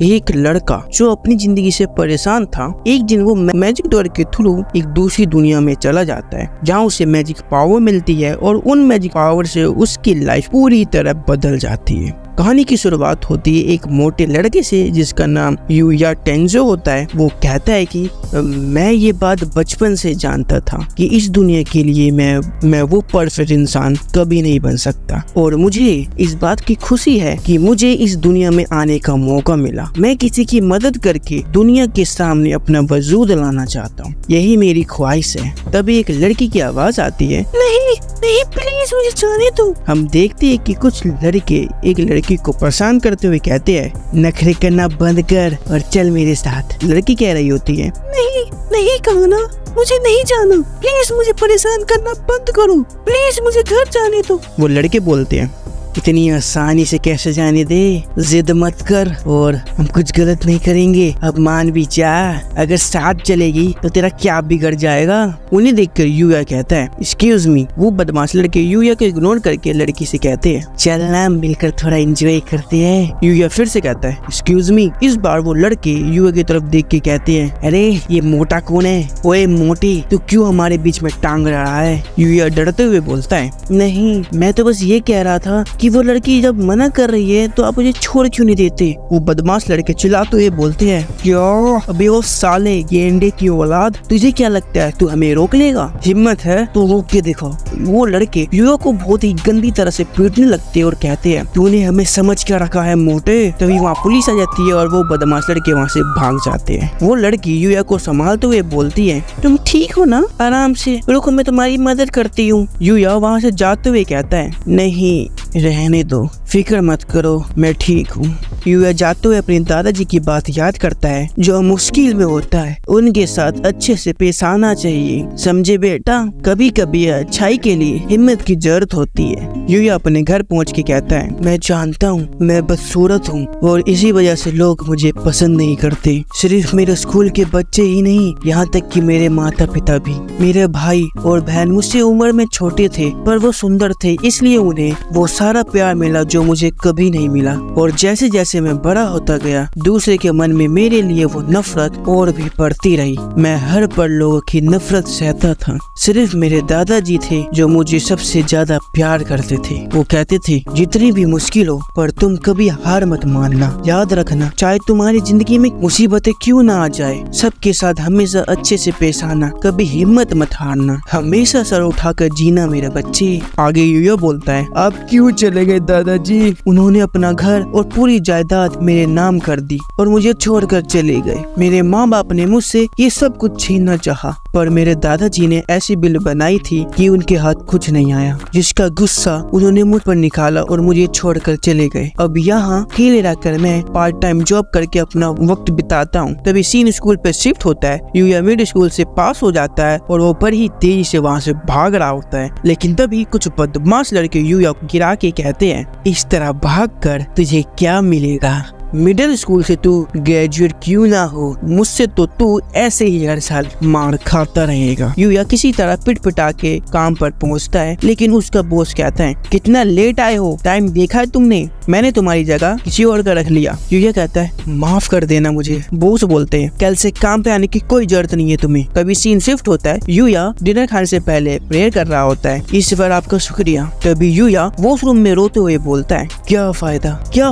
एक लड़का जो अपनी जिंदगी से परेशान था, एक दिन वो मैजिक डोर के थ्रू एक दूसरी दुनिया में चला जाता है जहाँ उसे मैजिक पावर मिलती है और उन मैजिक पावर से उसकी लाइफ पूरी तरह बदल जाती है। कहानी की शुरुआत होती है एक मोटे लड़के से जिसका नाम यूया टेंजो होता है। वो कहता है कि मैं ये बात बचपन से जानता था कि इस दुनिया के लिए मैं वो परफेक्ट इंसान कभी नहीं बन सकता और मुझे इस बात की खुशी है कि मुझे इस दुनिया में आने का मौका मिला। मैं किसी की मदद करके दुनिया के सामने अपना वजूद लाना चाहता हूँ, यही मेरी ख्वाहिश है। तभी एक लड़की की आवाज आती है, नहीं नहीं प्लीज मुझे जाने दो। हम देखते हैं कि कुछ लड़के एक लड़की को परेशान करते हुए कहते हैं, नखरे करना बंद कर और चल मेरे साथ। लड़की कह रही होती है, नहीं नहीं कहना, मुझे नहीं जाना, प्लीज मुझे परेशान करना बंद करो, प्लीज मुझे घर जाने दो। वो लड़के बोलते हैं, इतनी आसानी से कैसे जाने दे, जिद मत कर और हम कुछ गलत नहीं करेंगे, अब मान भी जा, अगर साथ चलेगी तो तेरा क्या बिगड़ जाएगा। उन्हें देखकर यूया कहता है, एक्सक्यूज मी। वो बदमाश लड़के यूया को इग्नोर करके लड़की से कहते हैं, चलना मिलकर थोड़ा एंजॉय करते हैं। यूया फिर से कहता है, एक्सक्यूज मी। इस बार वो लड़के यूया की तरफ देख के कहते हैं, अरे ये मोटा कौन है? ओए मोटी, तू क्यों हमारे बीच में टांग रहा है? यूया डरते हुए बोलता है, नहीं मैं तो बस ये कह रहा था कि वो लड़की जब मना कर रही है तो आप मुझे छोड़ क्यों नहीं देते। वो बदमाश लड़के चिल्लाते हुए बोलते हैं, क्या अबे वो साले गेंडे की औलाद, तुझे क्या लगता है तू हमें रोक लेगा? हिम्मत है तो रोक के देखो। वो लड़के युवा को बहुत ही गंदी तरह से पीटने लगते हैं और कहते हैं, तूने हमें समझ क्या रखा है मोटे। तभी वहाँ पुलिस आ जाती है और वो बदमाश लड़के वहाँ से भाग जाते हैं। वो लड़की युवा को संभालते हुए बोलती है, तुम ठीक हो ना? आराम से रुको, मैं तुम्हारी मदद करती हूँ। युवा वहाँ से जाते हुए कहता है, नहीं रहने दो, फिक्र मत करो, मैं ठीक हूँ। युवा जाते हुए अपने दादाजी की बात याद करता है, जो मुश्किल में होता है उनके साथ अच्छे से पेश आना चाहिए, समझे बेटा? कभी कभी अच्छाई के लिए हिम्मत की जरूरत होती है। युवा अपने घर पहुँच के कहता है, मैं जानता हूँ मैं बदसूरत हूँ और इसी वजह से लोग मुझे पसंद नहीं करते। सिर्फ मेरे स्कूल के बच्चे ही नहीं, यहाँ तक कि मेरे माता पिता भी। मेरे भाई और बहन मुझसे उम्र में छोटे थे पर वो सुंदर थे, इसलिए उन्हें वो सारा प्यार मिला जो मुझे कभी नहीं मिला। और जैसे जैसे मैं बड़ा होता गया, दूसरे के मन में मेरे लिए वो नफरत और भी बढ़ती रही। मैं हर पल लोगों की नफरत सहता था। सिर्फ मेरे दादाजी थे जो मुझे सबसे ज्यादा प्यार करते थे। वो कहते थे, जितनी भी मुश्किल हो पर तुम कभी हार मत मानना। याद रखना, चाहे तुम्हारी जिंदगी में मुसीबतें क्यों ना आ जाए, सबके साथ हमेशा अच्छे से पेश आना, कभी हिम्मत मत हारना, हमेशा सर उठाकर जीना मेरे बच्चे। आगे यूया बोलता है, आप क्यों चले गए दादाजी? उन्होंने अपना घर और पूरी जायदाद मेरे नाम कर दी और मुझे छोड़कर चले गए। मेरे माँ बाप ने मुझसे ये सब कुछ छीनना चाहा, पर मेरे दादाजी ने ऐसी बिल बनाई थी कि उनके हाथ कुछ नहीं आया, जिसका गुस्सा उन्होंने मुझ पर निकाला और मुझे छोड़कर चले गए। अब यहाँ अकेले रहकर मैं पार्ट टाइम जॉब करके अपना वक्त बिताता हूँ। तभी सीन स्कूल पे शिफ्ट होता है। यूया मिड स्कूल से पास हो जाता है और वो बड़ी ही तेजी से वहाँ से भाग रहा होता है, लेकिन तभी कुछ बदमाश लड़के यूया को गिरा के कहते हैं, इस तरह भागकर तुझे क्या मिलेगा? मिडिल स्कूल से तू ग्रेजुएट क्यों ना हो, मुझसे तो तू ऐसे ही हर साल मार खाता रहेगा। यूया किसी तरह पिटपिटा के काम पर पहुंचता है, लेकिन उसका बॉस कहता है, कितना लेट आए हो, टाइम देखा है तुमने? मैंने तुम्हारी जगह किसी और का रख लिया। यूया कहता है, माफ कर देना मुझे। बॉस बोलते हैं, कल से काम पे आने की कोई जरूरत नहीं है तुम्हें। तभी सीन शिफ्ट होता है। यूया डिनर खाने से पहले प्रेयर कर रहा होता है, इस बार आपका शुक्रिया। तभी यूया वॉशरूम में रोते हुए बोलता है, क्या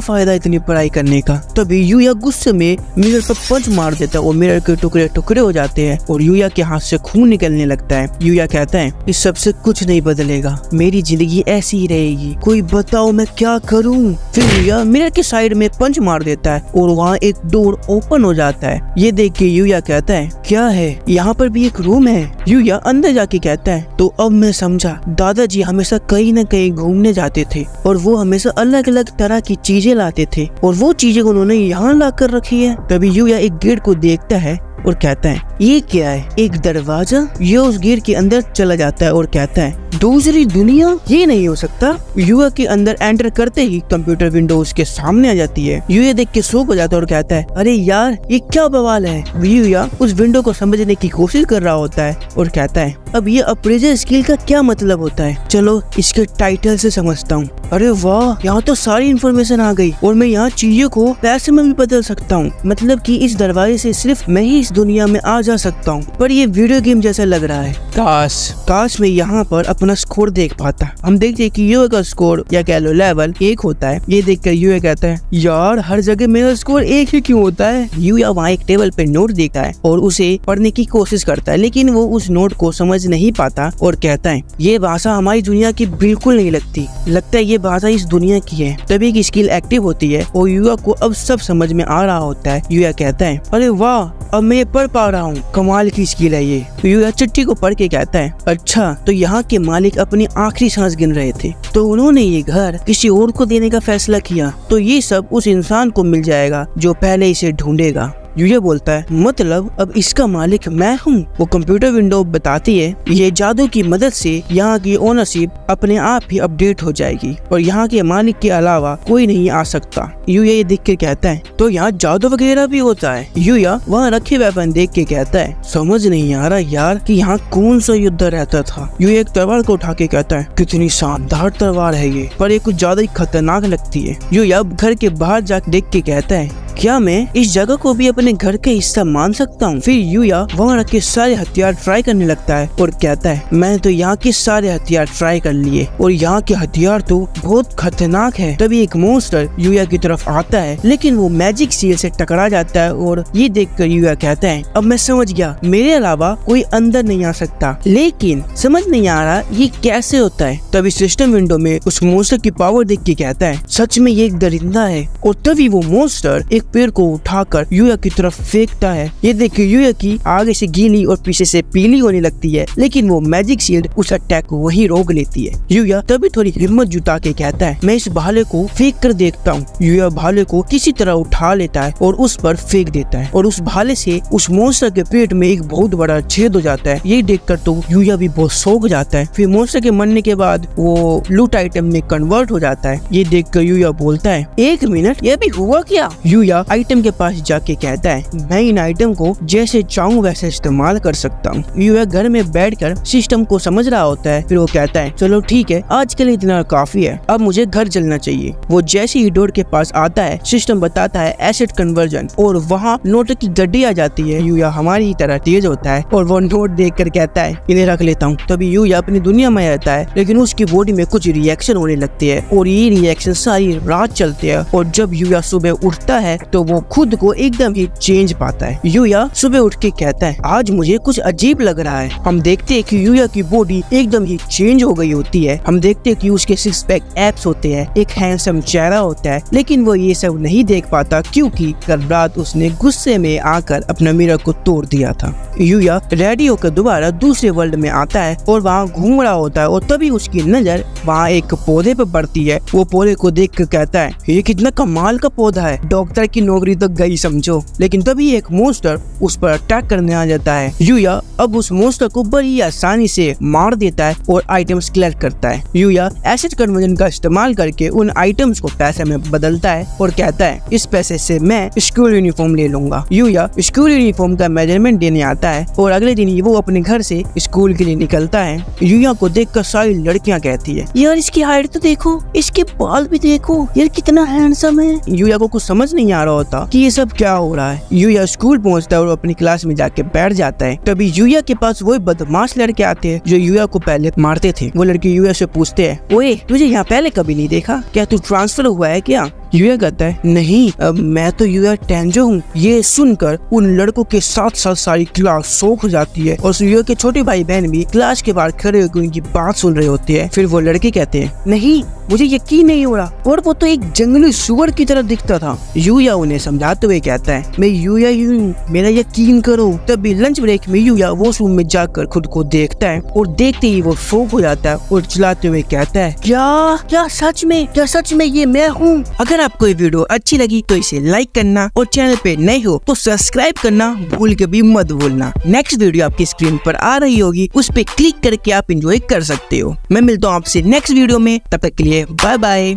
फायदा इतनी पढ़ाई करने का? तभी यूया गुस्से में मिरर पर पंच मार देता है और मिरर के टुकड़े टुकड़े हो जाते हैं और यूया के हाथ से खून निकलने लगता है। यूया कहता है, इस सबसे कुछ नहीं बदलेगा, मेरी जिंदगी ऐसी ही रहेगी, कोई बताओ मैं क्या करूं? फिर यूया मिरर के साइड में पंच मार देता है और वहाँ एक डोर ओपन हो जाता है। ये देख के यूया कहता है, क्या है? यहाँ पर भी एक रूम है। यूया अंदर जाके कहता है, तो अब मैं समझा, दादाजी हमेशा कहीं न कहीं घूमने जाते थे और वो हमेशा अलग अलग तरह की चीजें लाते थे और वो चीजें उन्होंने यहाँ ला कर रखी है। तभी यूया एक गेट को देखता है और कहता है, ये क्या है? एक दरवाजा। ये उस गेट के अंदर चला जाता है और कहता है, दूसरी दुनिया? ये नहीं हो सकता। युवा के अंदर एंटर करते ही कंप्यूटर विंडो उसके सामने आ जाती है। युवा देख के शॉक हो जाता है और कहता है, अरे यार ये क्या बवाल है। युवा उस विंडो को समझने की कोशिश कर रहा होता है और कहता है, अब ये अप्रेजल स्किल का क्या मतलब होता है? चलो इसके टाइटल से समझता हूँ। अरे वाह, यहाँ तो सारी इन्फॉर्मेशन आ गई और मैं यहाँ चीजों को पैसे में भी बदल सकता हूँ। मतलब कि इस दरवाजे से सिर्फ मैं ही इस दुनिया में आ जा सकता हूँ। पर ये वीडियो गेम जैसा लग रहा है। काश मैं यहाँ पर अपना स्कोर देख पाता। हम देखते हैं कि यूए का स्कोर या कह लो लेवल 1 होता है। ये देखकर यूए कहता है, यार हर जगह मेरा स्कोर 1 ही क्यों होता है? यूया वहाँ एक टेबल पे नोट देखता है और उसे पढ़ने की कोशिश करता है, लेकिन वो उस नोट को समझ नहीं पाता और कहता है, ये भाषा हमारी दुनिया की बिल्कुल नहीं लगता है ये भाषा इस दुनिया की है। तभी एक स्किल एक्टिव होती है और यूया को अब सब समझ में आ रहा होता है। यूया कहता है, अरे वाह, अब मैं ये पढ़ पा रहा हूँ, कमाल की स्किल है ये। यूया चिट्ठी को पढ़ के कहता है, अच्छा तो यहाँ के मालिक अपनी आखिरी सांस गिन रहे थे, तो उन्होंने ये घर किसी और को देने का फैसला किया, तो ये सब उस इंसान को मिल जाएगा जो पहले इसे ढूंढेगा। यूया बोलता है, मतलब अब इसका मालिक मैं हूँ? वो कंप्यूटर विंडो बताती है, ये जादू की मदद से यहाँ की ओनरशिप अपने आप ही अपडेट हो जाएगी और यहाँ के मालिक के अलावा कोई नहीं आ सकता। यूया ये देख के कहता है, तो यहाँ जादू वगैरह भी होता है? यूया वहाँ रखे वेपन देख के कहता है, समझ नहीं आ रहा यार कि यहाँ कौन सा युद्ध रहता था। यूया एक तलवार को उठा के कहता है, कितनी शानदार तलवार है ये, पर ये कुछ ज्यादा ही खतरनाक लगती है। यूया घर के बाहर जाकर देख के कहता है, क्या मैं इस जगह को भी अपने घर का हिस्सा मान सकता हूँ? फिर यूया वहाँ रखे सारे हथियार ट्राई करने लगता है और कहता है, मैंने तो यहाँ के सारे हथियार ट्राई कर लिए और यहाँ के हथियार तो बहुत खतरनाक है। तभी एक मॉन्स्टर यूया की तरफ आता है, लेकिन वो मैजिक सील से टकरा जाता है और ये देखकर यूया कहता है, अब मैं समझ गया, मेरे अलावा कोई अंदर नहीं आ सकता, लेकिन समझ नहीं आ रहा ये कैसे होता है। तभी सिस्टम विंडो में उस मॉन्स्टर की पावर देख के कहता है, सच में ये एक दरिंदा है। और तभी वो मॉन्स्टर एक पेड़ को उठाकर यूया की तरफ फेंकता है। ये देखिए यूया की आगे से गीली और पीछे से पीली होने लगती है, लेकिन वो मैजिक शील्ड उस अटैक को वही रोक लेती है। यूया तभी थोड़ी हिम्मत जुटा के कहता है, मैं इस भाले को फेंक कर देखता हूँ। यूया भाले को किसी तरह उठा लेता है और उस पर फेंक देता है और उस भाले से उस मॉन्स्टर के पेट में एक बहुत बड़ा छेद हो जाता है। ये देखकर तो यूया भी बहुत शौक जाता है। फिर मॉन्स्टर के मरने के बाद वो लूट आइटम में कन्वर्ट हो जाता है। ये देखकर यूया बोलता है, 1 मिनट, ये भी हुआ क्या? यूया आइटम के पास जाके कहता है, मैं इन आइटम को जैसे चाहूँ वैसे इस्तेमाल कर सकता हूँ। यूया घर में बैठकर सिस्टम को समझ रहा होता है। फिर वो कहता है, चलो ठीक है, आज के लिए इतना काफी है, अब मुझे घर चलना चाहिए। वो जैसे ही डोर के पास आता है, सिस्टम बताता है एसेट कन्वर्जन और वहाँ नोट की गड्डी आ जाती है। यूया हमारी ही तरह तेज होता है और वो नोट देख कर कहता है, इन्हें रख लेता हूँ। तभी यूया अपनी दुनिया में रहता है, लेकिन उसकी बॉडी में कुछ रिएक्शन होने लगते हैं और ये रिएक्शन सारी रात चलते हैं। और जब यूया सुबह उठता है तो वो खुद को एकदम ही चेंज पाता है। यूया सुबह उठ के कहता है, आज मुझे कुछ अजीब लग रहा है। हम देखते हैं कि यूया की बॉडी एकदम ही चेंज हो गई होती है। हम देखते हैं कि उसके 6 पैक एब्स होते हैं, एक हैंडसम चेहरा होता है, लेकिन वो ये सब नहीं देख पाता क्योंकि कल रात उसने गुस्से में आकर अपना मिरर को तोड़ दिया था। यूया रेडी होकर दोबारा दूसरे वर्ल्ड में आता है और वहाँ घूम रहा होता है और तभी उसकी नजर वहाँ एक पौधे पर पड़ती है। वो पौधे को देख कर कहता है, ये कितना कमाल का पौधा है, डॉक्टर की नौकरी तो गई समझो। लेकिन तभी एक मॉन्स्टर उस पर अटैक करने आ जाता है। यूया अब उस मॉन्स्टर को बड़ी आसानी से मार देता है और आइटम्स कलेक्ट करता है। यूया एसेट कन्वर्जन का इस्तेमाल करके उन आइटम्स को पैसे में बदलता है और कहता है, इस पैसे से मैं स्कूल यूनिफॉर्म ले लूंगा। यूया स्कूल यूनिफॉर्म का मेजरमेंट देने आता है और अगले दिन ही वो अपने घर से स्कूल के लिए निकलता है। यूया को देखकर सारी लड़कियां कहती है, यार इसकी हाइट तो देखो, इसके बाल भी देखो, यार कितना हैंडसम है। यूया को कुछ समझ नहीं आ रहा होता कि ये सब क्या हो रहा है। यूया स्कूल पहुंचता है और अपनी क्लास में जाके बैठ जाता है। तभी यूया के पास वो बदमाश लड़के आते हैं जो यूया को पहले मारते थे। वो लड़के यूया से पूछते हैं, ओए तुझे यहाँ पहले कभी नहीं देखा, क्या तू ट्रांसफर हुआ है क्या? यूया कहता है, नहीं, मैं तो यूया टेंजो हूँ। ये सुनकर उन लड़कों के साथ साथ सारी क्लास शॉक हो जाती है और यूया के छोटे भाई बहन भी क्लास के बाहर खड़े होकर उनकी बात सुन रहे होते हैं। फिर वो लड़के कहते हैं, नहीं, मुझे यकीन नहीं हो रहा, और वो तो एक जंगली सुअर की तरह दिखता था। यूया उन्हें समझाते हुए कहता है, मैं यूया ही हूँ, मेरा यकीन करो। तभी लंच ब्रेक में यूया वॉशरूम में जाकर खुद को देखता है और देखते ही वो शॉक हो जाता है और चिल्लाते हुए कहता है, क्या सच में ये मैं हूँ? अगर आपको ये वीडियो अच्छी लगी तो इसे लाइक करना और चैनल पे नए हो तो सब्सक्राइब करना भूल के भी मत भूलना। नेक्स्ट वीडियो आपकी स्क्रीन पर आ रही होगी, उस पे क्लिक करके आप एंजॉय कर सकते हो। मैं मिलता हूँ आपसे नेक्स्ट वीडियो में, तब तक के लिए बाय बाय।